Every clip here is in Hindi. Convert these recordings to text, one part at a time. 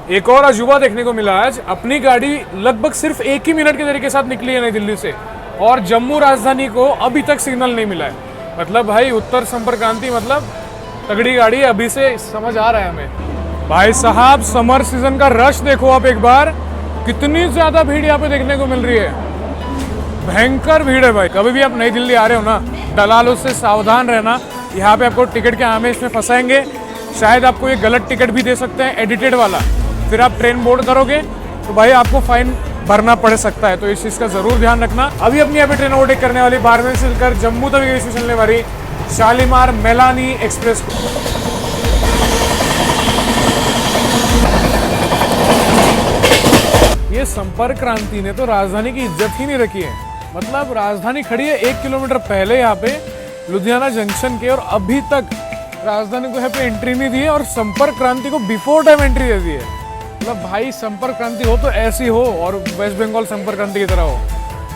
एक और अजूबा देखने को मिला आज। अपनी गाड़ी लगभग सिर्फ 1 ही मिनट के देरी के साथ निकली है नई दिल्ली से और जम्मू राजधानी को अभी तक सिग्नल नहीं मिला है। मतलब भाई उत्तर संपर्क क्रांति मतलब तगड़ी गाड़ी है, अभी से समझ आ रहा है हमें। भाई साहब समर सीजन का रश देखो आप एक बार, कितनी ज्यादा भीड़ यहाँ पे देखने को मिल रही है, भयंकर भीड़ है भाई। कभी भी आप नई दिल्ली आ रहे हो ना, दलालों से सावधान रहना। यहाँ पे आपको टिकट के आमेश में फंसाएंगे, शायद आपको ये गलत टिकट भी दे सकते हैं, एडिटेड वाला। फिर आप ट्रेन बोर्ड करोगे तो भाई आपको फाइन भरना पड़ सकता है, तो इस चीज़ का जरूर ध्यान रखना। अभी अपनी यहाँ पे ट्रेन ओवरटेक करने वाली बारहवें से लेकर जम्मू तक चलने वाली शालीमार मेलानी एक्सप्रेस को। ये संपर्क क्रांति ने तो राजधानी की इज्जत ही नहीं रखी है। मतलब राजधानी खड़ी है 1 किलोमीटर पहले यहाँ पे लुधियाना जंक्शन के, और अभी तक राजधानी को यहाँ पे एंट्री नहीं दी है और संपर्क क्रांति को बिफोर टाइम एंट्री दे दी है। मतलब भाई संपर्क क्रांति हो तो ऐसी हो, और वेस्ट बंगाल संपर्क क्रांति की तरह हो,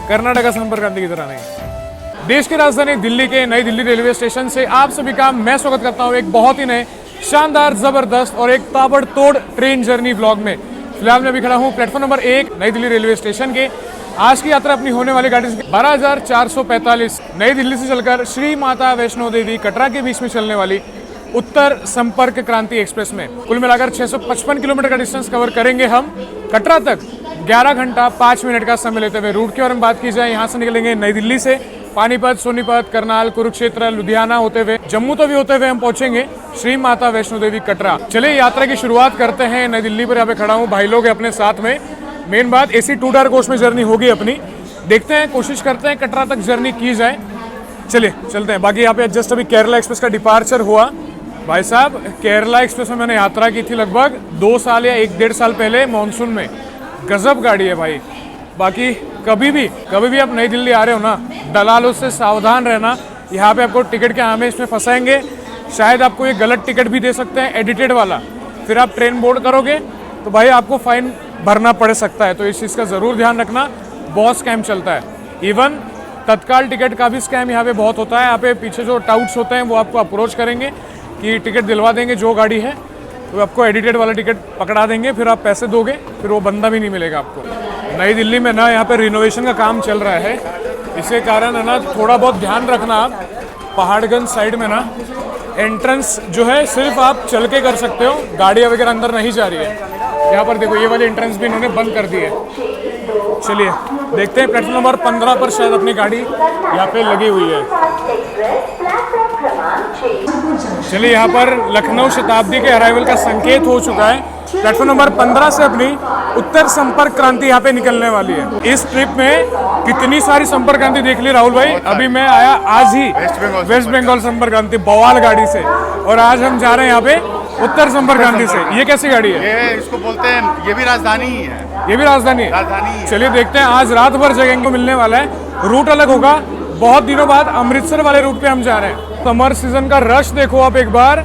कर्नाटका संपर्क क्रांति की तरह नहीं। देश की राजधानी दिल्ली के नई दिल्ली रेलवे स्टेशन से आप सभी का मैं स्वागत करता हूँ एक बहुत ही नए शानदार, जबरदस्त और एक ताबड़तोड़ ट्रेन जर्नी व्लॉग में। फिलहाल मैं अभी खड़ा हूँ प्लेटफॉर्म नंबर 1 नई दिल्ली रेलवे स्टेशन के। आज की यात्रा अपनी होने वाली गाड़ी 12,445 नई दिल्ली से चलकर श्री माता वैष्णो देवी कटरा के बीच में चलने वाली उत्तर संपर्क क्रांति एक्सप्रेस में कुल मिलाकर 655 किलोमीटर का डिस्टेंस कवर करेंगे हम कटरा तक 11 घंटा 5 मिनट का समय लेते हुए। रूट की और हम बात की जाए, यहाँ से निकलेंगे नई दिल्ली से पानीपत, सोनीपत, करनाल, कुरुक्षेत्र, लुधियाना होते हुए जम्मू तवी होते हुए हम पहुंचेंगे श्री माता वैष्णो देवी कटरा। चलिए यात्रा की शुरुआत करते हैं। नई दिल्ली पर यहाँ पे खड़ा हूँ, भाई लोग अपने साथ में। मेन बात AC 2 टायर कोच में जर्नी होगी अपनी, देखते हैं, कोशिश करते हैं कटरा तक जर्नी की जाए। चलिए चलते हैं। बाकी यहाँ पे जस्ट अभी केरला एक्सप्रेस का डिपार्चर हुआ। भाई साहब केरला एक्सप्रेस में मैंने यात्रा की थी लगभग 2 साल या 1-1.5 साल पहले मॉनसून में। गजब गाड़ी है भाई। बाकी कभी भी आप नई दिल्ली आ रहे हो ना, दलालों से सावधान रहना। यहाँ पे आपको टिकट के आमेश में फंसाएंगे, शायद आपको ये गलत टिकट भी दे सकते हैं, एडिटेड वाला। फिर आप ट्रेन बोर्ड करोगे तो भाई आपको फाइन भरना पड़ सकता है, तो इस चीज़ का ज़रूर ध्यान रखना। बहुत स्कैम चलता है, इवन तत्काल टिकट का भी स्कैम यहाँ पे बहुत होता है। यहाँ पे पीछे जो टाउट्स होते हैं वो आपको अप्रोच करेंगे कि टिकट दिलवा देंगे जो गाड़ी है, तो आपको एडिटेड वाला टिकट पकड़ा देंगे, फिर आप पैसे दोगे, फिर वो बंदा भी नहीं मिलेगा आपको। नई दिल्ली में ना यहाँ पे रिनोवेशन का काम चल रहा है, इसके कारण है ना थोड़ा बहुत ध्यान रखना आप। पहाड़गंज साइड में ना एंट्रेंस जो है सिर्फ आप चल के कर सकते हो, गाड़ियाँ वगैरह अंदर नहीं जा रही है। यहाँ पर देखो ये वाली एंट्रेंस भी इन्होंने बंद कर दी है। चलिए देखते हैं, प्लेटफॉर्म नंबर 15 पर शायद अपनी गाड़ी यहाँ पे लगी हुई है। चलिए यहाँ पर लखनऊ शताब्दी के अराइवल का संकेत हो चुका है। प्लेटफॉर्म नंबर 15 से अपनी उत्तर संपर्क क्रांति यहाँ पे निकलने वाली है। इस ट्रिप में कितनी सारी संपर्क क्रांति देख ली राहुल भाई। अभी मैं आया आज ही वेस्ट बंगाल संपर्क क्रांति बवाल गाड़ी से, और आज हम जा रहे हैं यहाँ पे उत्तर संपर्क क्रांति से। ये कैसी गाड़ी है? ये इसको बोलते हैं, ये भी राजधानी ही है। ये भी राजधानी है। चलिए देखते हैं, आज रात भर जगह को मिलने वाला है। रूट अलग होगा, बहुत दिनों बाद अमृतसर वाले रूट पे हम जा रहे हैं। समर सीजन का रश देखो आप एक बार,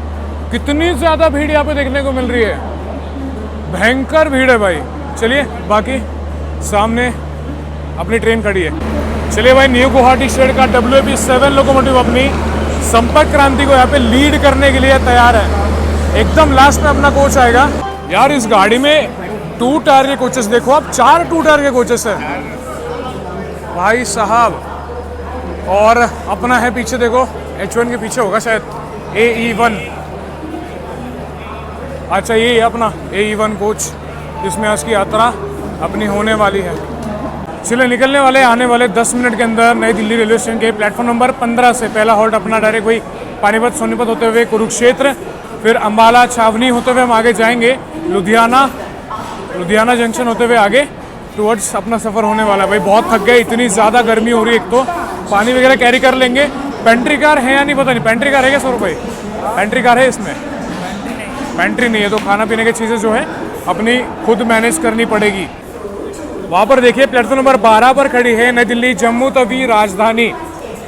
कितनी ज्यादा भीड़ यहाँ पे देखने को मिल रही है, भयंकर भीड़ है भाई। चलिए बाकी सामने अपनी ट्रेन खड़ी है। चलिए भाई, न्यू गुवाहाटी स्टेट का WAP-7 लोकोमोटिव अपनी संपर्क क्रांति को यहाँ पे लीड करने के लिए तैयार है। एकदम लास्ट में अपना कोच आएगा। यार इस गाड़ी में 2 टायर के कोचेस देखो आप, 4 2 टायर के कोचेस है भाई साहब। और अपना है पीछे देखो, H1 के पीछे होगा शायद AE1। अच्छा ये अपना AE1 कोच, जिसमें आज की यात्रा अपनी होने वाली है। चलिए निकलने वाले आने वाले 10 मिनट के अंदर नई दिल्ली रेलवे स्टेशन के प्लेटफॉर्म नंबर 15 से। पहला हॉल्ट अपना डायरेक्ट वही पानीपत, सोनीपत होते हुए कुरुक्षेत्र, फिर अम्बाला, छावनी होते हुए हम आगे जाएंगे लुधियाना जंक्शन होते हुए आगे टुवर्ड्स अपना सफ़र होने वाला है। भाई बहुत थक गए, इतनी ज़्यादा गर्मी हो रही है। एक तो पानी वगैरह कैरी कर लेंगे। पेंट्री कार है या नहीं पता नहीं, पेंट्री कार है क्या 100 रुपये? पेंट्री कार है इसमें? पेंट्री नहीं है, तो खाना पीने की चीज़ें जो है अपनी खुद मैनेज करनी पड़ेगी। वहाँ पर देखिए प्लेटफॉर्म नंबर 12 पर खड़ी है नई दिल्ली जम्मू तवी राजधानी।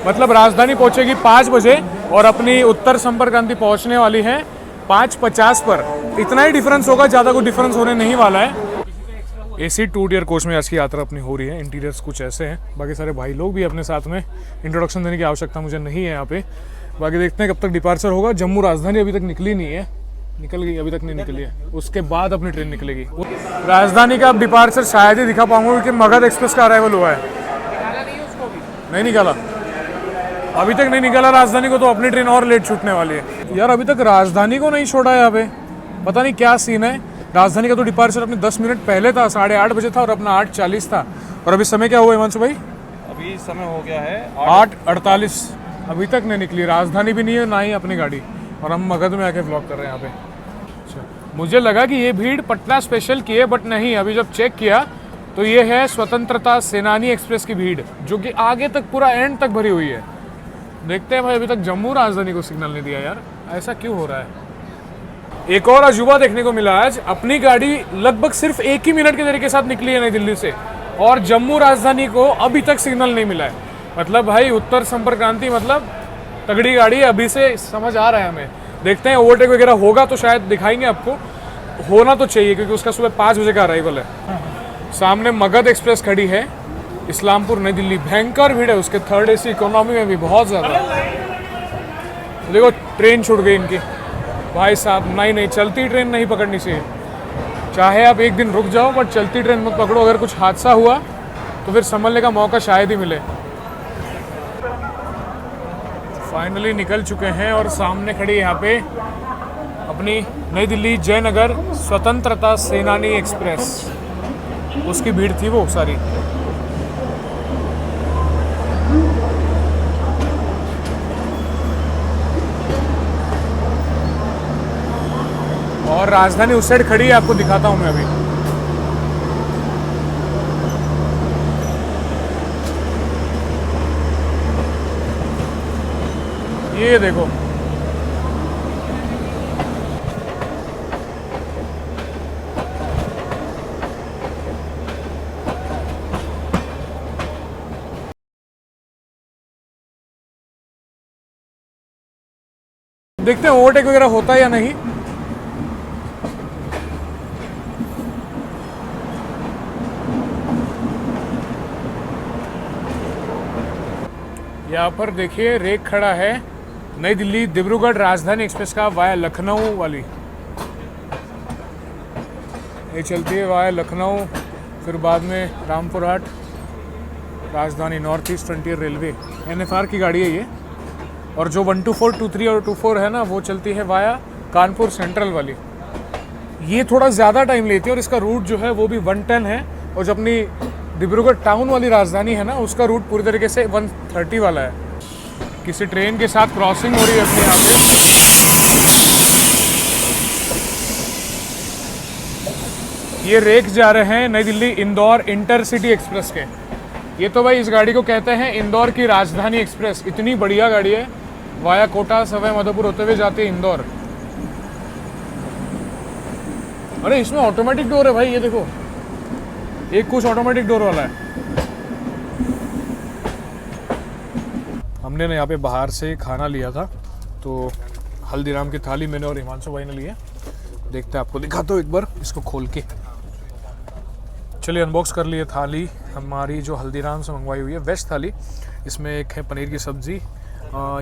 मतलब राजधानी पहुँचेगी 5 बजे और अपनी उत्तर संपर्क क्रांति पहुँचने वाली है 5:50 पर। इतना ही डिफरेंस होगा, ज़्यादा कोई डिफरेंस होने नहीं वाला है। AC 2 टायर कोच में आज की यात्रा अपनी हो रही है। इंटीरियर्स कुछ ऐसे हैं, बाकी सारे भाई लोग भी अपने साथ में। इंट्रोडक्शन देने की आवश्यकता मुझे नहीं है यहाँ पे। बाकी देखते हैं कब तक डिपार्चर होगा। जम्मू राजधानी अभी तक निकली नहीं है, निकल गई, अभी तक नहीं निकली है, उसके बाद अपनी ट्रेन निकलेगी। राजधानी का अब डिपार्चर शायद ही दिखा पाऊंगा क्योंकि मगध एक्सप्रेस का अराइवल हुआ है। नहीं निकाला, अभी तक नहीं निकाला राजधानी को, तो अपनी ट्रेन और लेट छूटने वाली है यार। अभी तक राजधानी को नहीं छोड़ा है यहाँ पे, पता नहीं क्या सीन है। राजधानी का तो डिपार्चर अपने 10 मिनट पहले था, 8:30 बजे था और अपना 8:40 था। और अभी समय क्या हुआ हिमांशु भाई? अभी समय हो गया है 8:48, अभी तक नहीं निकली राजधानी भी नहीं है, ना ही अपनी गाड़ी, और हम मगध में आके व्लॉग कर रहे हैं यहाँ पे। अच्छा, मुझे लगा कि ये भीड़ पटना स्पेशल की है, बट नहीं, अभी जब चेक किया तो ये है स्वतंत्रता सेनानी एक्सप्रेस की भीड़, जो कि आगे तक पूरा एंड तक भरी हुई है। देखते हैं भाई, अभी तक जम्मू राजधानी को सिग्नल नहीं दिया यार, ऐसा क्यों हो रहा है? एक और अजूबा देखने को मिला आज, अपनी गाड़ी लगभग सिर्फ 1 ही मिनट के देरी के साथ निकली है नई दिल्ली से, और जम्मू राजधानी को अभी तक सिग्नल नहीं मिला है। मतलब भाई उत्तर संपर्क क्रांति मतलब तगड़ी गाड़ी है, अभी से समझ आ रहा है हमें। देखते हैं ओवरटेक वगैरह होगा तो शायद दिखाएंगे आपको, होना तो चाहिए क्योंकि उसका सुबह 5 बजे का अराइवल है। सामने मगध एक्सप्रेस खड़ी है, इस्लामपुर नई दिल्ली, भयंकर भीड़ है उसके 3rd AC इकोनॉमी में भी बहुत ज़्यादा। देखो ट्रेन छूट गई इनकी भाई साहब, नहीं चलती ट्रेन नहीं पकड़नी चाहिए, चाहे आप एक दिन रुक जाओ बट चलती ट्रेन मत पकड़ो। अगर कुछ हादसा हुआ तो फिर संभलने का मौका शायद ही मिले। फाइनली निकल चुके हैं और सामने खड़ी यहाँ पे अपनी नई दिल्ली जयनगर स्वतंत्रता सेनानी एक्सप्रेस, उसकी भीड़ थी वो सारी। और राजधानी उस साइड खड़ी है, आपको दिखाता हूं मैं अभी। ये देखो, देखते हैं ओवरटेक वगैरह होता है या नहीं। यहाँ पर देखिए रेक खड़ा है, नई दिल्ली डिब्रूगढ़ राजधानी एक्सप्रेस का वाया लखनऊ वाली। ये चलती है वाया लखनऊ, फिर बाद में रामपुर हाट, राजधानी north east frontier railway, NFR की गाड़ी है ये। और जो 124, 23 और 24 है ना, वो चलती है वाया कानपुर सेंट्रल वाली। ये थोड़ा ज़्यादा टाइम लेती है और इसका रूट जो है वो भी 110 है। और जो अपनी डिब्रूगढ़ टाउन वाली राजधानी है ना, उसका रूट पूरी तरीके से 130 वाला है। किसी ट्रेन के साथ क्रॉसिंग हो रही है अपने यहाँ पे। ये रेक जा रहे हैं नई दिल्ली इंदौर इंटरसिटी एक्सप्रेस के। ये तो भाई इस गाड़ी को कहते हैं इंदौर की राजधानी एक्सप्रेस, इतनी बढ़िया गाड़ी है, वाया कोटा सवाई माधोपुर होते हुए जाती है इंदौर। अरे इसमें ऑटोमेटिक डोर है भाई, ये देखो, एक कुछ ऑटोमेटिक डोर वाला है। हमने ना यहाँ पे बाहर से खाना लिया था, तो हल्दीराम की थाली मैंने और हिमांशु भाई ने लिए। देखते हैं, आपको दिखाता हूँ एक बार इसको खोल के। चलिए अनबॉक्स कर लिए थाली हमारी जो हल्दीराम से मंगवाई हुई है, वेज थाली। इसमें एक है पनीर की सब्ज़ी,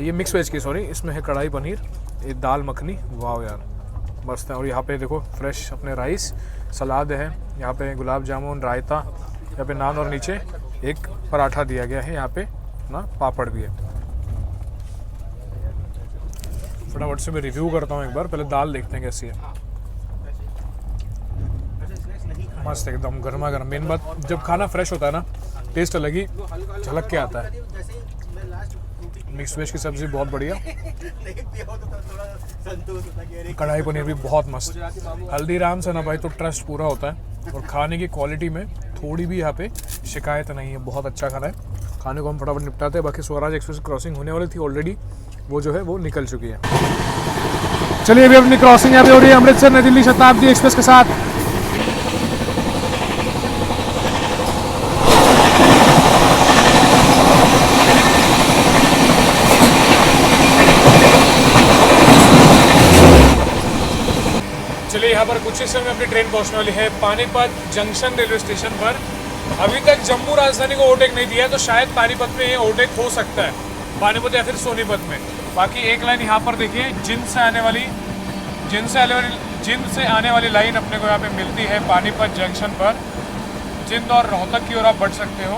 ये मिक्स वेज की सॉरी, इसमें है कढ़ाई पनीर, एक दाल मखनी, वाह यार मस्त है। और यहाँ पे देखो फ्रेश अपने राइस, सलाद है, यहाँ पे गुलाब जामुन, रायता, यहाँ पे नान और नीचे एक पराठा दिया गया है, यहाँ पे ना पापड़ भी है। फटाफट से मैं रिव्यू करता हूँ एक बार, पहले दाल देखते हैं कैसी है। मस्त एकदम गर्मा गर्म। मेन बात, जब खाना फ्रेश होता है ना, टेस्ट अलग ही झलक के आता है। मिक्स वेज की सब्ज़ी बहुत बढ़िया, कढ़ाई पनीर भी बहुत मस्त। हल्दीराम से ना भाई तो ट्रस्ट पूरा होता है, और खाने की क्वालिटी में थोड़ी भी यहाँ पे शिकायत नहीं है, बहुत अच्छा खाना है। खाने को हम फटाफट निपटाते हैं। बाकी स्वराज एक्सप्रेस क्रॉसिंग होने वाली थी ऑलरेडी, वो जो है वो निकल चुकी है। चलिए अभी अपनी क्रॉसिंग यहाँ पे हो रही है अमृतसर नई दिल्ली शताब्दी एक्सप्रेस के साथ। चलिए यहाँ पर कुछ ही समय में अपनी ट्रेन पहुँचने वाली है पानीपत जंक्शन रेलवे स्टेशन पर। अभी तक जम्मू राजधानी को ओवरटेक नहीं दिया है, तो शायद पानीपत में ये ओवरटेक हो सकता है, पानीपत या फिर सोनीपत में। बाकी एक लाइन यहाँ पर देखिए, जिंद से आने वाली जिंद से आने वाली लाइन अपने को यहाँ पे मिलती है पानीपत जंक्शन पर। जिंद और रोहतक की ओर आप बढ़ सकते हो।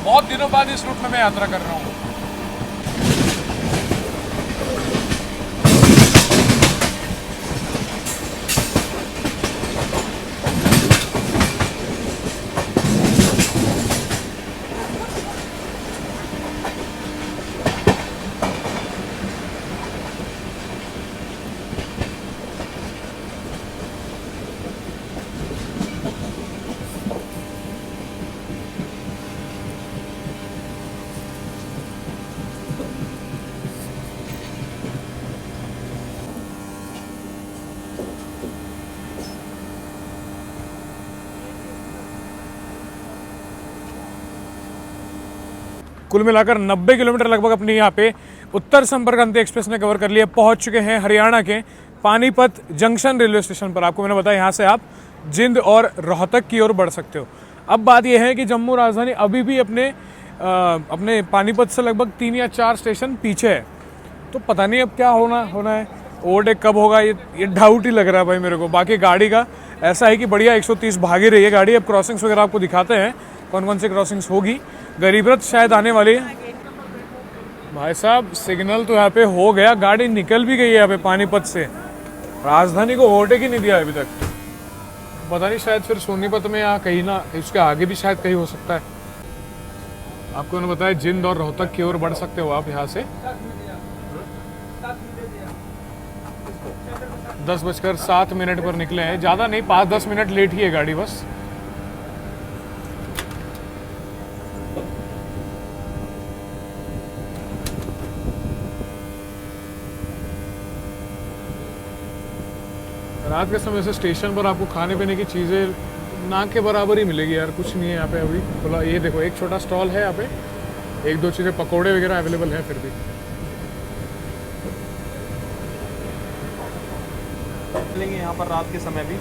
बहुत दिनों बाद इस रूट में मैं यात्रा कर रहा हूँ। कुल मिलाकर 90 किलोमीटर लगभग अपनी यहाँ पे उत्तर संपर्क क्रांति एक्सप्रेस ने कवर कर लिया। पहुंच चुके हैं हरियाणा के पानीपत जंक्शन रेलवे स्टेशन पर। आपको मैंने बताया यहाँ से आप जिंद और रोहतक की ओर बढ़ सकते हो। अब बात यह है कि जम्मू राजधानी अभी भी अपने पानीपत से लगभग 3 या 4 स्टेशन पीछे है। तो पता नहीं अब क्या होना है, ओवरटेक कब होगा, ये डाउट ही लग रहा है भाई मेरे को। बाकी गाड़ी का ऐसा है कि बढ़िया 130 भाग ही रही है गाड़ी। अब क्रॉसिंग्स वगैरह आपको दिखाते हैं कौन कौन सी क्रॉसिंग्स होगी। गरीब रथ शायद आने वाली है। भाई साहब सिग्नल तो यहाँ पे हो गया, गाड़ी निकल भी गई है यहाँ पे पानीपत से। राजधानी को ओवरटेक ही नहीं दिया अभी तक। पता नहीं शायद फिर सोनीपत में या कहीं ना इसके आगे भी शायद कहीं हो सकता है। आपको मैंने बताया जिंद और रोहतक की ओर बढ़ सकते हो आप यहाँ से। 10:07 पर निकले हैं। ज़्यादा नहीं, 5-10 मिनट लेट ही है गाड़ी बस। रात के समय से स्टेशन पर आपको खाने पीने की चीज़ें ना के बराबर ही मिलेगी यार। कुछ नहीं है यहाँ पे अभी खुला। ये देखो एक छोटा स्टॉल है यहाँ पे, 1-2 चीज़ें पकोड़े वगैरह अवेलेबल हैं। फिर भी लेंगे यहाँ पर रात के समय भी।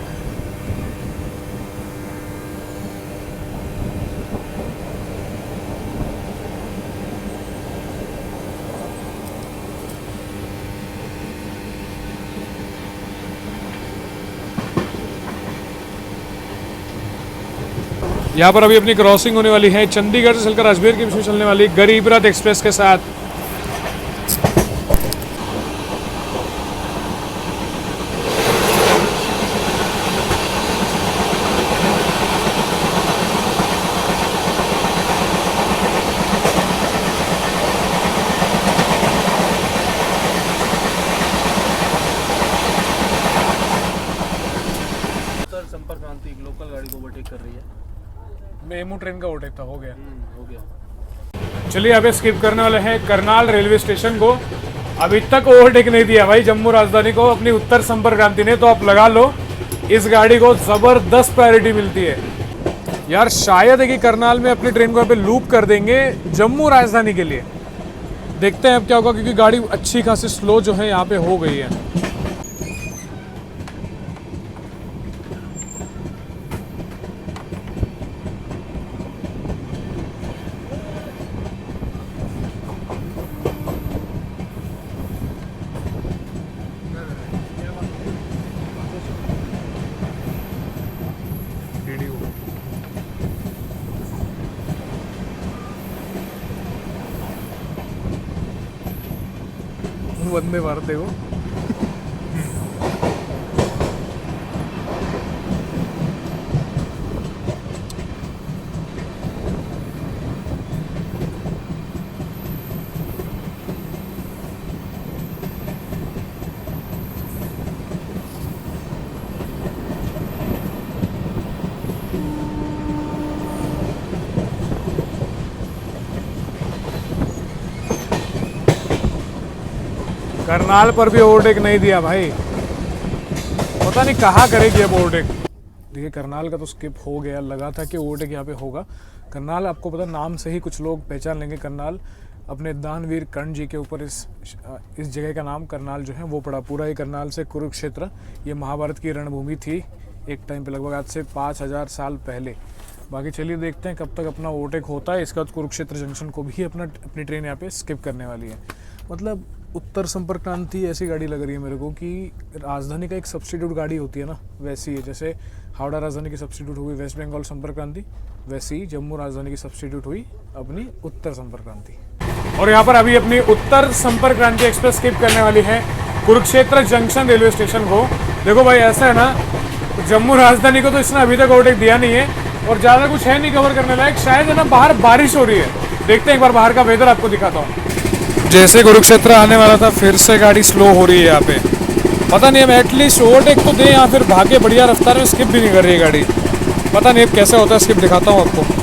यहाँ पर अभी अपनी क्रॉसिंग होने वाली है चंडीगढ़ से चलकर अजमेर के बीच में चलने वाली गरीब रथ एक्सप्रेस के साथ। उत्तर संपर्क क्रांति लोकल गाड़ी को ओवरटेक कर रही है। मेमू ट्रेन का ओवरटेक था, हो गया। हो गया। चलिए अभी स्किप करने वाले हैं करनाल रेलवे स्टेशन को। अभी तक ओवरटेक नहीं दिया भाई जम्मू राजधानी को अपनी उत्तर संपर्क क्रांति ने। तो आप लगा लो इस गाड़ी को जबरदस्त प्रायोरिटी मिलती है यार। शायद है कि करनाल में अपनी ट्रेन को यहाँ पे लूप कर देंगे जम्मू राजधानी के लिए। देखते हैं अब क्या होगा, क्योंकि गाड़ी अच्छी खासी स्लो जो है यहाँ पे हो गई है। वंदे भारत देखो। करनाल पर भी ओवरटेक नहीं दिया भाई, पता नहीं कहाँ करेगी अब ओवरटेक। देखिए करनाल का तो स्किप हो गया, लगा था कि ओवरटेक यहाँ पे होगा। करनाल आपको पता नाम से ही कुछ लोग पहचान लेंगे। करनाल अपने दानवीर कर्ण जी के ऊपर इस जगह का नाम करनाल जो है वो पड़ा। पूरा ही करनाल से कुरुक्षेत्र, ये महाभारत की रणभूमि थी एक टाइम पे, लगभग आज से 5000 साल पहले। बाकी चलिए देखते हैं कब तक अपना ओवरटेक होता है। इसके बाद कुरुक्षेत्र जंक्शन को भी अपनी ट्रेन यहाँ पे स्किप करने वाली है। मतलब उत्तर संपर्क क्रांति ऐसी गाड़ी लग रही है मेरे को कि राजधानी का एक सब्स्टिट्यूट गाड़ी होती है ना, वैसी है। जैसे हावड़ा राजधानी की सब्स्टिट्यूट हुई वेस्ट बंगाल संपर्क क्रांति, वैसे ही जम्मू राजधानी की सब्स्टिट्यूट हुई अपनी उत्तर संपर्क क्रांति। और यहाँ पर अभी अपनी उत्तर संपर्क क्रांति एक्सप्रेस स्किप करने वाली है कुरुक्षेत्र जंक्शन रेलवे स्टेशन को। देखो भाई ऐसा है ना, जम्मू राजधानी को तो इसने अभी तक ओवरटेक दिया नहीं है और ज़्यादा कुछ है नहीं कवर करने लायक। शायद है ना बाहर बारिश हो रही है, देखते हैं एक बार बाहर का वेदर आपको दिखाता हूँ। जैसे कुरुक्षेत्र आने वाला था फिर से गाड़ी स्लो हो रही है यहाँ पे। पता नहीं अब एटलीस्ट ओवरटेक तो दे या फिर भागे बढ़िया रफ्तार में स्किप भी नहीं कर रही है गाड़ी। पता नहीं अब कैसे होता है स्किप, दिखाता हूँ आपको।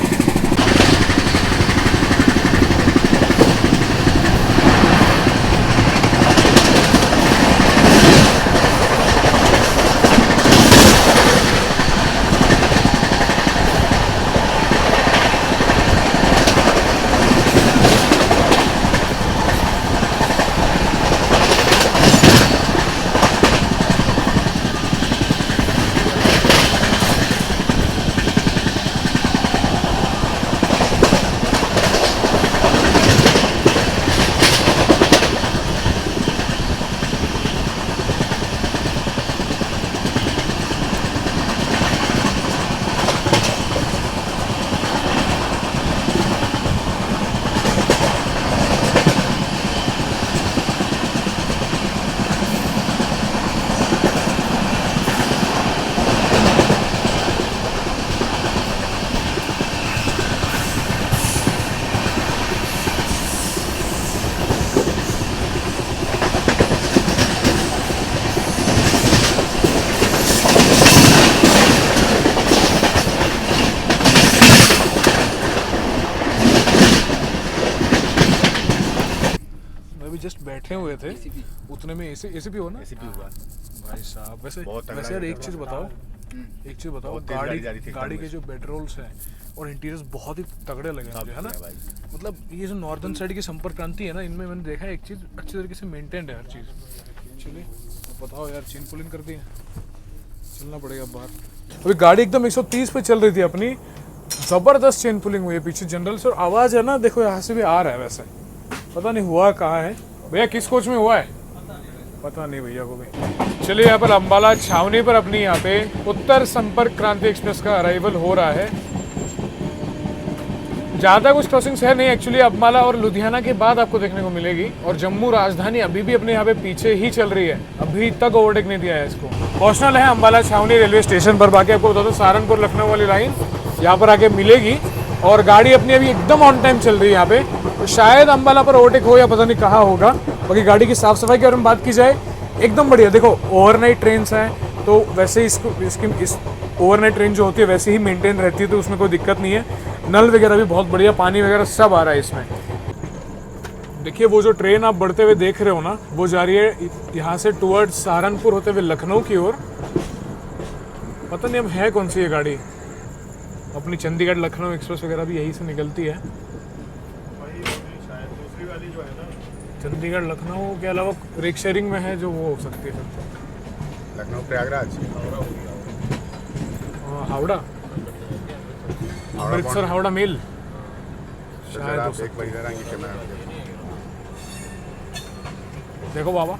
जस्ट बैठे हुए थे उतने में एसीपी हो ना, एसीपी हुआ भाई साहब। वैसे बहुत तगड़ा वैसे यार एक था। चीज बताओ, एक चीज बताओ, बहुत तेज गाड़ी जा रही थी गाड़ी एकदम के जो बेडरोल्स हैं और इंटीरियर्स बहुत ही तगड़े लगे मुझे, है ना। मतलब ये जो नॉर्दर्न साइड की संपर्क क्रांति है ना, इनमें मैंने देखा है एक चीज अच्छी तरीके से मेंटेन्ड है हर चीज। चलिए बताओ यार, चेन पुलिंग कर दी है, चलना पड़ेगा बाहर। अभी गाड़ी एकदम 130 पे चल रही थी अपनी, जबरदस्त चेन पुलिंग हुई है पीछे जनरल से, और आवाज है ना देखो यहाँ से भी आ रहा है। वैसे पता नहीं हुआ कहाँ है भैया, किस कोच में हुआ है पता नहीं भैया को भी। चलिए यहाँ पर अंबाला छावनी पर अपनी यहाँ पे उत्तर संपर्क क्रांति एक्सप्रेस का अराइवल हो रहा है। ज़्यादा कुछ क्रॉसिंग्स है नहीं एक्चुअली, अंबाला और लुधियाना के बाद आपको देखने को मिलेगी। और जम्मू राजधानी अभी भी अपने यहाँ पे पीछे ही चल रही है, अभी तक ओवरटेक नहीं दिया है इसको। पहुँचना है अंबाला छावनी रेलवे स्टेशन पर। बाकी आपको बता दो सहारनपुर लखनऊ वाली लाइन यहाँ पर आके मिलेगी और गाड़ी अपनी अभी एकदम ऑन टाइम चल रही है यहाँ पे। तो शायद अंबाला पर ओवरटेक हो या पता नहीं कहाँ होगा। बाकी गाड़ी की साफ सफाई के बारे में बात की जाए, एकदम बढ़िया। देखो ओवरनाइट ट्रेन्स हैं तो वैसे ही इस ओवरनाइट ट्रेन जो होती है वैसे ही मेंटेन रहती है, तो उसमें कोई दिक्कत नहीं है। नल वगैरह भी बहुत बढ़िया, पानी वगैरह सब आ रहा है इसमें। देखिए वो जो ट्रेन आप बढ़ते हुए देख रहे हो ना, वो जा रही है यहाँ से टुवर्ड्स सहारनपुर होते हुए लखनऊ की ओर। पता नहीं अब है कौन सी ये गाड़ी, अपनी चंडीगढ़ लखनऊ एक्सप्रेस वगैरह भी यहीं से निकलती है। चंडीगढ़ लखनऊ के अलावा रिक्शा शेयरिंग में है जो वो हो सकती है लखनऊ प्रयागराज, हावड़ा, अमृतसर हावड़ा मेल शायद हो एक बार इधर आएंगे कैमरा। देखो बाबा,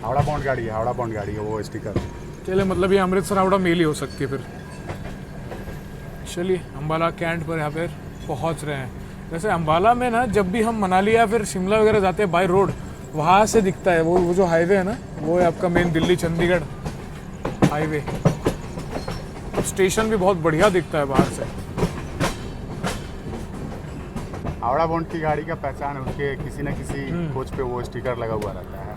हावड़ा बॉन्ड गाड़ी है, हावड़ा बॉन्ड गाड़ी है वो स्टिकर। चलिए मतलब ये अमृतसर हावड़ा मेल ही हो सकती है फिर। चलिए अम्बाला कैंट पर यहाँ पर पहुँच रहे हैं। वैसे अम्बाला में ना जब भी हम मनाली या फिर शिमला वगैरह जाते हैं बाय रोड, वहाँ से दिखता है वो जो हाईवे है ना, वो है आपका main Delhi Chandigarh highway. Station भी बहुत बढ़िया दिखता है बाहर से। हावड़ा बॉन्ड की गाड़ी का पहचान है, उसके किसी न किसी कोच पे वो स्टिकर लगा हुआ रहता है।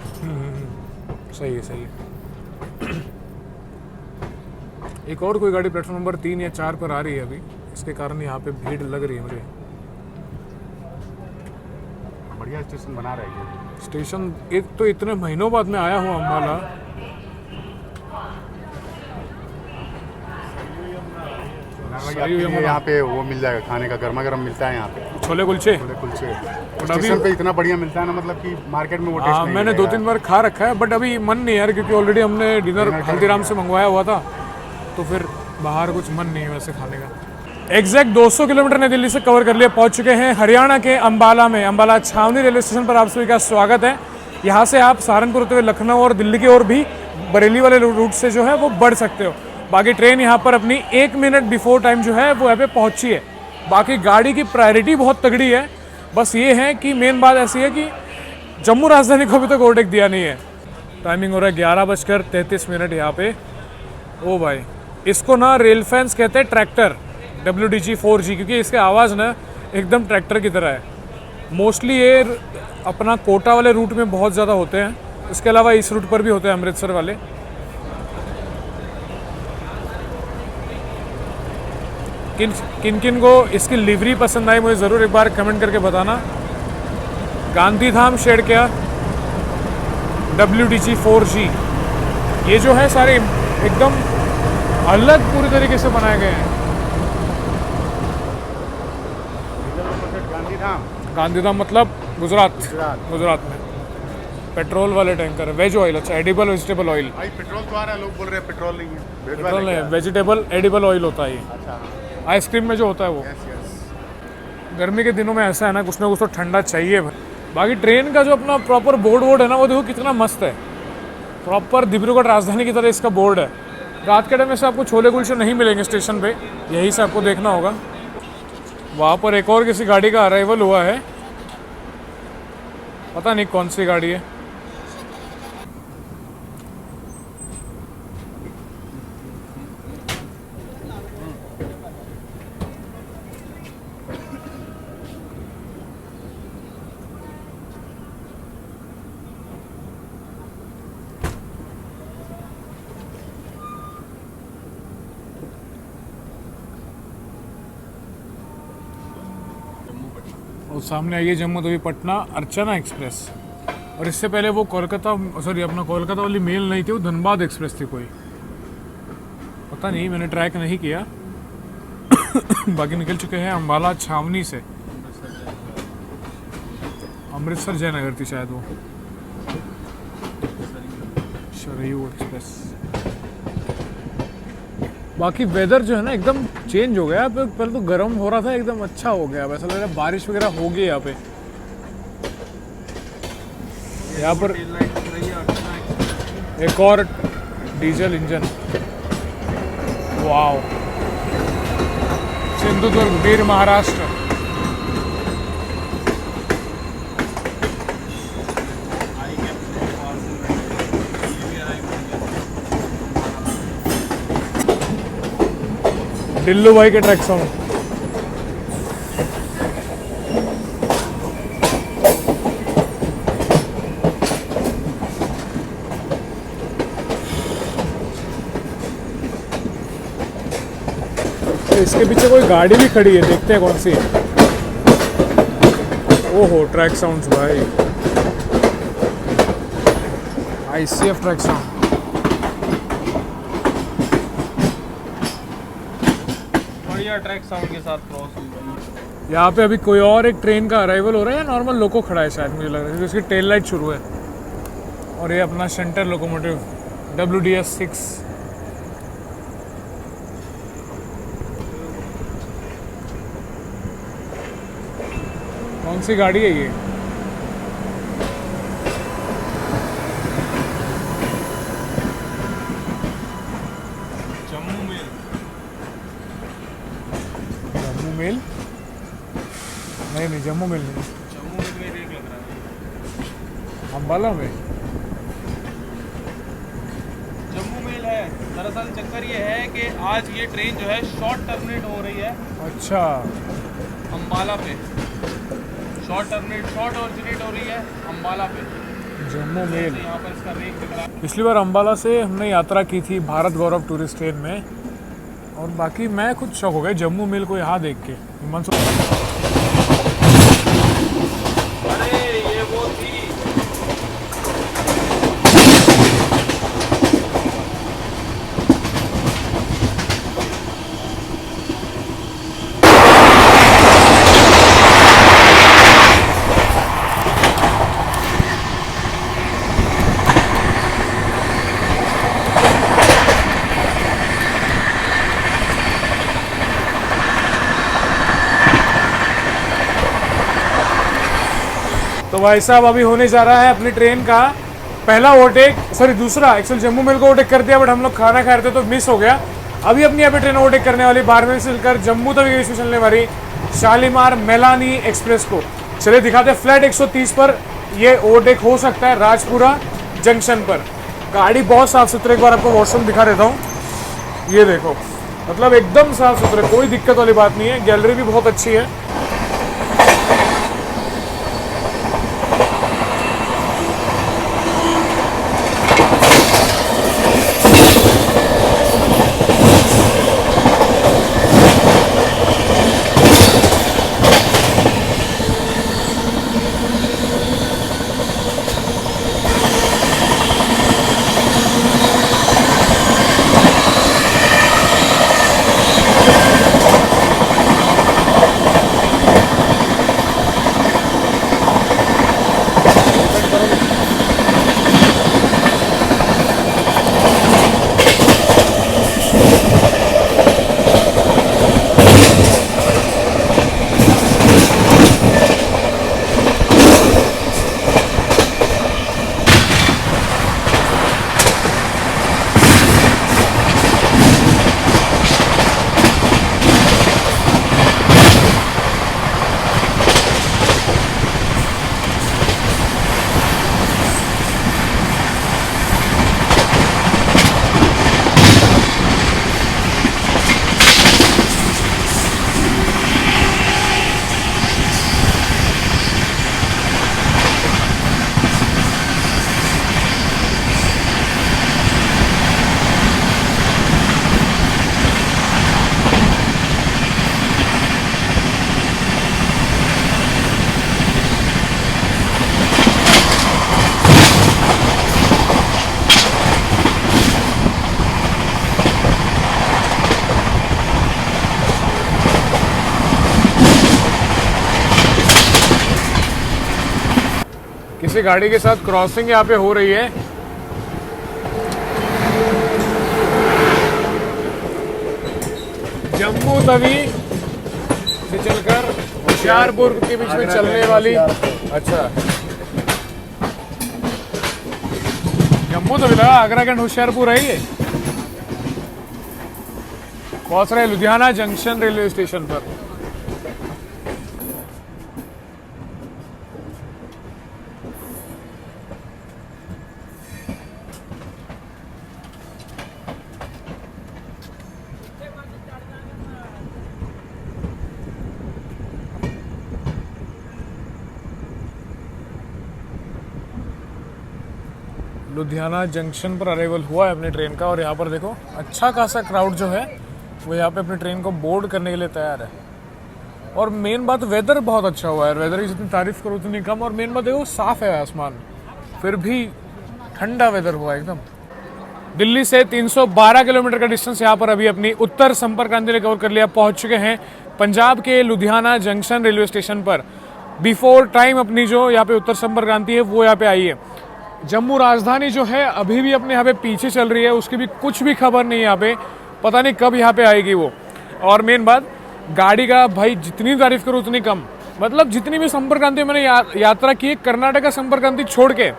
सही है सही है। एक और कोई गाड़ी प्लेटफॉर्म नंबर 3 या 4 पर आ रही है अभी, इसके कारण यहाँ पे भीड़ लग रही है मुझे। बढ़िया स्टेशन बना रहे हैं स्टेशन एक तो इतने महीनों बाद में आया हूँ अम्बाला। यहाँ पे वो मिल जाएगा खाने का, गर्मा गर्म मिलता है यहाँ पे छोले कुलचे। कुलचे अभी स्टेशन पे इतना बढ़िया मिलता है ना, मतलब कि मार्केट में वो टेस्ट हाँ नहीं मैंने मिलेगा। 2-3 बार खा रखा है, बट अभी मन नहीं यार, क्योंकि ऑलरेडी हमने डिनर हल्दीराम से मंगवाया हुआ था, तो फिर बाहर कुछ मन नहीं है वैसे खाने का। एग्जैक्ट 200 किलोमीटर नई दिल्ली से कवर कर लिया, पहुंच चुके हैं हरियाणा के अंबाला में। अंबाला छावनी रेलवे स्टेशन पर आप सभी का स्वागत है। यहाँ से आप सहारनपुर होते हुए लखनऊ और दिल्ली की ओर भी बरेली वाले रूट से जो है वो बढ़ सकते हो। बाकी ट्रेन यहाँ पर अपनी 1 मिनट बिफोर टाइम जो है वो यहाँ पे पहुँची है। बाकी गाड़ी की प्रायोरिटी बहुत तगड़ी है, बस ये है कि मेन बात ऐसी है कि जम्मू राजधानी को अभी तक ओवरटेक दिया नहीं है। टाइमिंग हो रहा है 11:33 यहाँ पे। ओ भाई, इसको ना रेल फैंस कहते हैं ट्रैक्टर, WDG 4G, क्योंकि इसके आवाज़ ना एकदम ट्रैक्टर की तरह है। मोस्टली ये अपना कोटा वाले रूट में बहुत ज़्यादा होते हैं, इसके अलावा इस रूट पर भी होते हैं, अमृतसर वाले। किन किन को इसकी लिवरी पसंद आई मुझे ज़रूर एक बार कमेंट करके बताना। गांधीधाम शेड क्या, WDG 4G, ये जो है सारे एकदम अलग पूरी तरीके से बनाए गए हैं। गांधीधाम मतलब गुजरात में पेट्रोल वाले टैंकर है। वेज ऑयल, अच्छा, एडिबल वेजिटेबल ऑयल। भाई पेट्रोल तो आ रहा है, लोग बोल रहे हैं पेट्रोल नहीं है। पेट्रोल नहीं है, वेजिटेबल एडिबल ऑयल होता है ये। अच्छा, आइसक्रीम में जो होता है वो। Yes yes. गर्मी के दिनों में ऐसा है ना, कुछ ना कुछ तो ठंडा चाहिए। बाकी ट्रेन का जो अपना प्रॉपर बोर्ड है ना, वो देखो कितना मस्त है। प्रॉपर डिब्रूगढ़ राजधानी की तरह इसका बोर्ड है। रात के टाइम में से आपको छोले कुलचे नहीं मिलेंगे स्टेशन पे, यही से आपको देखना होगा। वहाँ पर एक और किसी गाड़ी का अराइवल हुआ है, पता नहीं कौन सी गाड़ी है। और सामने आई है जम्मू तवी पटना अर्चना एक्सप्रेस। और इससे पहले वो अपना कोलकाता वाली मेल नहीं थी, वो धनबाद एक्सप्रेस थी कोई, पता नहीं, मैंने ट्रैक नहीं किया। बाकी निकल चुके हैं अंबाला छावनी से। अमृतसर जयनगर थी शायद वो, शरयू एक्सप्रेस। बाकी वेदर जो है ना एकदम चेंज हो गया। पहले तो गर्म हो रहा था, एकदम अच्छा हो गया। वैसा लग रहा है बारिश वगैरह होगी यहाँ पे। यहाँ पर एक और डीजल इंजन, वाव, सिंधुदुर्ग, वीर महाराष्ट्र। ढिल्लू भाई के ट्रैक साउंड। इसके पीछे कोई गाड़ी भी खड़ी है, देखते हैं कौन सी है। ओहो, ट्रैक साउंड्स भाई, ICF track sound. Track sound के साथ क्रॉस हुई। यहाँ पे अभी कोई और एक ट्रेन का अराइवल हो रहा है या नॉर्मल लोको खड़ा है शायद, मुझे लग रहा है, क्योंकि इसकी टेल लाइट शुरू है। और ये अपना सेंटर लोकोमोटिव WDS 6। कौन सी गाड़ी है ये? मेल नहीं, जम्मू मेल नहीं, जम्मू में रेट लग रहा है। अंबाला में जम्मू मेल है। दरअसल चक्कर ये है कि आज ये ट्रेन जो है शॉर्ट टर्मिनेट हो रही है। अच्छा, अंबाला पे शॉर्ट ऑरिजिनेट हो रही है अंबाला पे। जम्मू मेल। यहाँ पर इसका रेट दिख रहा है। पिछली बार अंबाला से हमने यात्रा की थी भारत गौरव टूरिस्ट ट्रेन में, और बाकी मैं खुद शौक हो गया जम्मू मेल को यहाँ देख के। अरे ये वो थी। भाई साहब अभी होने जा रहा है अपनी ट्रेन का पहला ओवरटेक, सॉरी दूसरा। एक्चुअली जम्मू मेल को ओवरटेक कर दिया, बट हम लोग खाना खा रहे थे तो मिस हो गया। अभी अपनी यहाँ पे ट्रेन ओवरटेक करने वाली, बारहवीं से चलकर जम्मू तक से चलने वाली शालीमार मेलानी एक्सप्रेस को। चलिए दिखाते हैं। फ्लैट 130 पर ये ओवरटेक हो सकता है राजपुरा जंक्शन पर। गाड़ी बहुत साफ सुथरे, एक बार आपको वॉशरूम दिखा देता हूँ। ये देखो, मतलब एकदम साफ सुथरे, कोई दिक्कत वाली बात नहीं है। गैलरी भी बहुत अच्छी है। किसी गाड़ी के साथ क्रॉसिंग यहाँ पे हो रही है। जम्मू तवी से चलकर होशियारपुर के बीच में चलने वाली, अच्छा जम्मू तवी लगा, आगरा कैंट होशियारपुर है ये। पहुंच रहे लुधियाना जंक्शन रेलवे स्टेशन पर। लुधियाना जंक्शन पर अराइवल हुआ है अपनी ट्रेन का, और यहाँ पर देखो अच्छा खासा क्राउड जो है वो यहाँ पे अपनी ट्रेन को बोर्ड करने के लिए तैयार है। और मेन बात, वेदर बहुत अच्छा हुआ है। वेदर की जितनी तारीफ करो उतनी कम। और मेन बात देखो, साफ है आसमान, फिर भी ठंडा वेदर हुआ एकदम। दिल्ली से 312 किलोमीटर का डिस्टेंस यहाँ पर अभी अपनी उत्तर संपर्क क्रांति ने कवर कर लिया। पहुंच चुके हैं पंजाब के लुधियाना जंक्शन रेलवे स्टेशन पर। बिफोर टाइम अपनी जो यहाँ पे उत्तर संपर्क क्रांति है वो यहाँ पे आई है। जम्मू राजधानी जो है अभी भी अपने यहाँ पे पीछे चल रही है, उसकी भी कुछ भी खबर नहीं यहाँ पे, पता नहीं कब यहाँ पे आएगी वो। और मेन बात, गाड़ी का भाई जितनी तारीफ करो उतनी कम। मतलब जितनी भी संपर्क क्रांति मैंने यात्रा की है, कर्नाटक संपर्क क्रांति छोड़ के,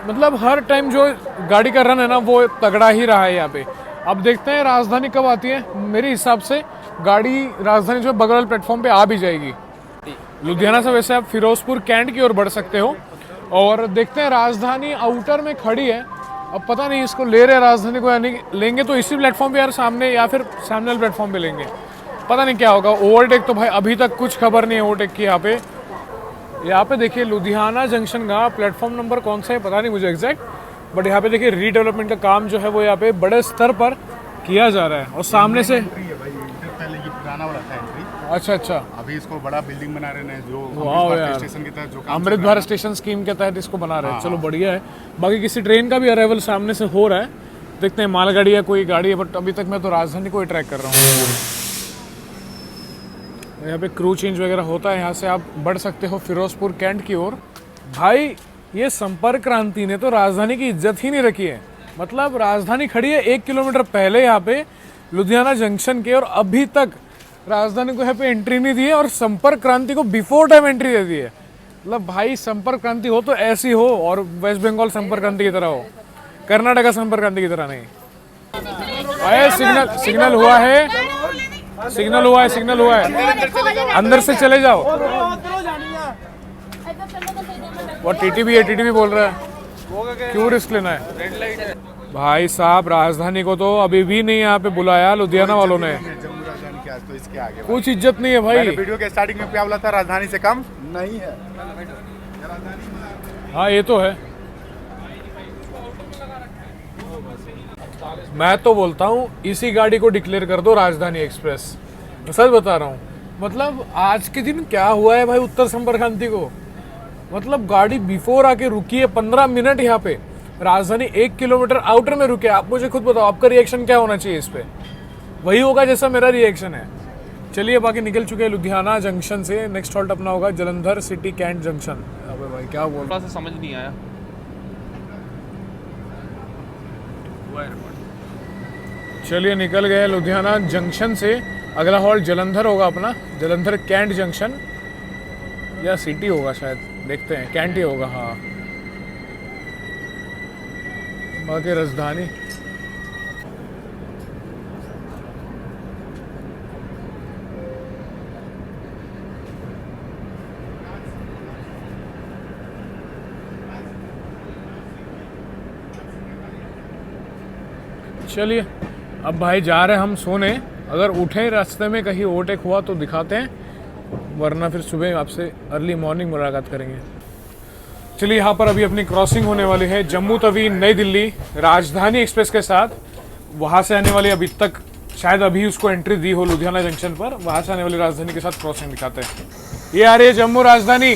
मतलब हर टाइम जो गाड़ी का रन है ना वो तगड़ा ही रहा है यहाँ पे। अब देखते हैं राजधानी कब आती है। मेरे हिसाब से गाड़ी राजधानी जो बगल वाले प्लेटफॉर्म पे आ भी जाएगी। लुधियाना से वैसे आप फिरोजपुर कैंट की ओर बढ़ सकते हो। और देखते हैं, राजधानी आउटर में खड़ी है। अब पता नहीं इसको ले रहे राजधानी को या नहीं लेंगे, तो इसी प्लेटफॉर्म पे यार सामने, या फिर सामने वाले प्लेटफॉर्म पे लेंगे, पता नहीं क्या होगा। ओवरटेक तो भाई अभी तक कुछ खबर नहीं है ओवरटेक की। यहाँ पे देखिए लुधियाना जंक्शन का प्लेटफॉर्म नंबर कौन सा है पता नहीं मुझे एग्जैक्ट, बट यहाँ पे देखिए रीडेवलपमेंट का काम जो है वो यहाँ पे बड़े स्तर पर किया जा रहा है। और सामने से पहले ये पुराना वाला था एंट्री। अच्छा अच्छा, अभी इसको बड़ा बिल्डिंग बना रहे हैं जो स्टेशन के तहत, जो अमृत भारत स्टेशन स्कीम के तहत इसको बना रहे हैं। चलो बढ़िया है। बाकी किसी ट्रेन का भी अराइवल सामने से हो रहा है, देखते हैं मालगाड़ी या कोई गाड़ी है। बट अभी तक मैं तो राजधानी को ही ट्रैक कर रहा हूँ। यहाँ पे क्रू चेंज वगैरह होता है। यहाँ से आप बढ़ सकते हो फिरोजपुर कैंट की ओर। भाई ये संपर्क क्रांति ने तो राजधानी की इज्जत ही नहीं रखी है। मतलब राजधानी खड़ी है 1 किलोमीटर पहले यहाँ पे लुधियाना जंक्शन के, और अभी तक राजधानी को यहाँ पे एंट्री नहीं दी है, और संपर्क क्रांति को बिफोर टाइम एंट्री दे दी है। मतलब भाई संपर्क क्रांति हो तो ऐसी हो, और वेस्ट बंगाल संपर्क क्रांति की तरह हो, कर्नाटका संपर्क क्रांति की तरह नहीं। अरे सिग्नल हुआ है, सिग्नल हुआ है, अंदर से चले जाओ। वो टीटीवी बोल रहा है, क्यों रिस्क लेना है? रेड लाइट है भाई साहब, राजधानी को तो अभी भी नहीं यहाँ पे बुलाया लुधियाना वालों ने। जम्मू राजधानी के आज तो इसके आगे कुछ इज्जत नहीं है भाई। मैंने वीडियो के स्टार्टिंग में क्या बोला था, राजधानी से कम नहीं है। हाँ ये तो है। मैं तो बोलता हूँ इसी गाड़ी को डिक्लेयर कर दो राजधानी एक्सप्रेस। मैं सच बता रहा हूँ, मतलब आज के दिन क्या हुआ है भाई उत्तर संपर्क क्रांति को। मतलब गाड़ी बिफोर आके रुकी है 15 मिनट यहाँ पे, राजधानी 1 किलोमीटर आउटर में रुके। आप मुझे खुद बताओ आपका रिएक्शन क्या होना चाहिए इस पे? वही होगा जैसा मेरा रिएक्शन है। चलिए बाकी निकल चुके हैं लुधियाना जंक्शन से। नेक्स्ट हॉल्ट अपना होगा जलंधर सिटी कैंट जंक्शन। अबे भाई क्या बोल रहा? थोड़ा सा समझ नहीं आया। चलिए निकल गए लुधियाना जंक्शन से। अगला हॉल्ट जलंधर होगा अपना, जलंधर कैंट जंक्शन या सिटी होगा शायद, देखते हैं। कैंट ही होगा हाँ। बाकी राजधानी चलिए अब भाई जा रहे हैं हम सोने। अगर उठे रास्ते में कहीं ओवरटेक हुआ तो दिखाते हैं, वरना फिर सुबह आपसे अर्ली मॉर्निंग मुलाकात करेंगे। चलिए यहाँ पर अभी अपनी क्रॉसिंग होने वाली है जम्मू तवी नई दिल्ली राजधानी एक्सप्रेस के साथ। वहाँ से आने वाली अभी तक शायद अभी उसको एंट्री दी हो लुधियाना जंक्शन पर, वहाँ से आने वाली राजधानी के साथ क्रॉसिंग दिखाते हैं। ये आ रही है जम्मू राजधानी।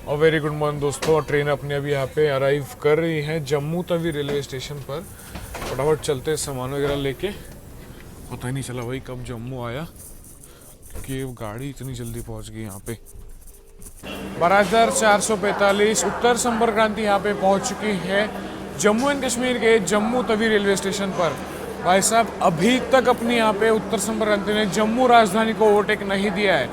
और वेरी गुड मॉर्निंग दोस्तों, ट्रेन अपने अभी यहाँ पे अराइव कर रही है जम्मू तवी रेलवे स्टेशन पर। फटाफट चलते सामान वगैरह लेके। पता ही नहीं चला भाई कब जम्मू आया, क्योंकि गाड़ी इतनी जल्दी पहुँच गई यहाँ पे। 12,445 उत्तर संपर्क क्रांति यहाँ पे पहुँच चुकी है जम्मू एंड कश्मीर के जम्मू तवी रेलवे स्टेशन पर। भाई साहब अभी तक अपनी यहाँ पे उत्तर संपर्क क्रांति ने जम्मू राजधानी को ओवरटेक नहीं दिया है।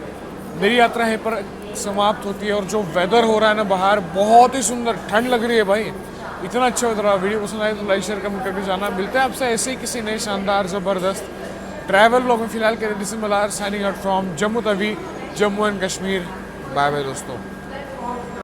मेरी यात्रा है पर समाप्त होती है, और जो वेदर हो रहा है ना बाहर, बहुत ही सुंदर ठंड लग रही है भाई, इतना अच्छा वेदर रहा। वीडियो पसंद आए तो लाइक शेयर कमेंट करके जाना। मिलते हैं आपसे ऐसे ही किसी नए शानदार ज़बरदस्त ट्रैवल ब्लॉग में। फिलहाल के लिए this is Malar signing out from Jammu Tawi Jammu and Kashmir. Bye bye दोस्तों।